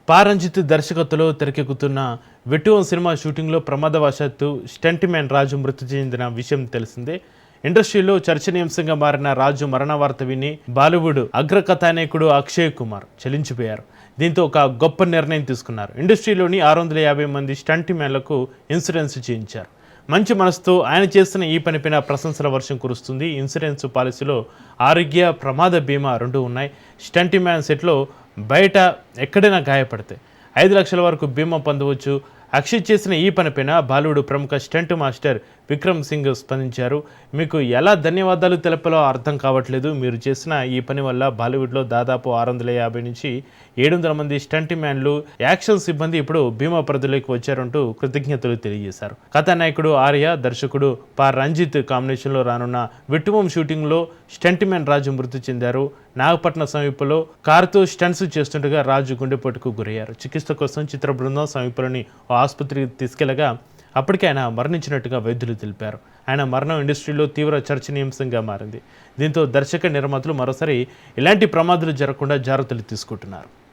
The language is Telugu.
పారంజిత్ దర్శకత్వంలో తెరకెక్కుతున్న వెట్టువం సినిమా షూటింగ్లో ప్రమాదవశాత్తు స్టంట్ మ్యాన్ రాజు మృతి చెందిన విషయం తెలిసిందే. ఇండస్ట్రీలో చర్చనీయాంశంగా మారిన రాజు మరణ వార్త విని బాలీవుడ్ అగ్ర కథానాయకుడు అక్షయ్ కుమార్ చలించిపోయారు. దీంతో ఒక గొప్ప నిర్ణయం తీసుకున్నారు. ఇండస్ట్రీలోని 650 మంది స్టంట్ మ్యాన్లకు ఇన్సూరెన్స్ చేయించారు. మంచి మనసుతో ఆయన చేస్తున్న ఈ పనిపైన ప్రశంసల వర్షం కురుస్తుంది. ఇన్సూరెన్స్ పాలసీలో ఆరోగ్య ప్రమాద బీమా రెండు ఉన్నాయి. స్టంట్ మ్యాన్ సెట్లో బయట ఎక్కడైనా గాయపడితే 5 లక్షల వరకు బీమా పొందవచ్చు. అక్షయ్ చేసిన ఈ పనిపైన బాలీవుడ్ ప్రముఖ స్టంట్ మాస్టర్ విక్రమ్ సింగ్ స్పందించారు. మీకు ఎలా ధన్యవాదాలు తెలపాలో అర్థం కావట్లేదు. మీరు చేసిన ఈ పని వల్ల బాలీవుడ్లో దాదాపు 650 నుంచి 700 మంది స్టంట్ మ్యాన్లు, యాక్షన్ సిబ్బంది ఇప్పుడు బీమా పరిధిలోకి వచ్చారంటూ కృతజ్ఞతలు తెలియజేశారు. కథానాయకుడు ఆర్య, దర్శకుడు రంజిత్ కాంబినేషన్లో రానున్న వెట్టువం షూటింగ్లో స్టంట్ మ్యాన్ రాజు మృతి చెందారు. నాగపట్నం సమీపంలో కారుతో స్టంట్స్ చేస్తుండగా రాజు గుండెపోటుకు గురయ్యారు. చికిత్స కోసం చిత్ర బృందం సమీపంలోని ఓ ఆసుపత్రికి తీసుకెళ్లగా అప్పటికే ఆయన మరణించినట్టుగా వైద్యులు తెలిపారు. ఆయన మరణం ఇండస్ట్రీలో తీవ్ర చర్చనీయాంశంగా మారింది. దీంతో దర్శక నిర్మాతలు మరోసారి ఇలాంటి ప్రమాదాలు జరగకుండా జాగ్రత్తలు తీసుకుంటున్నారు.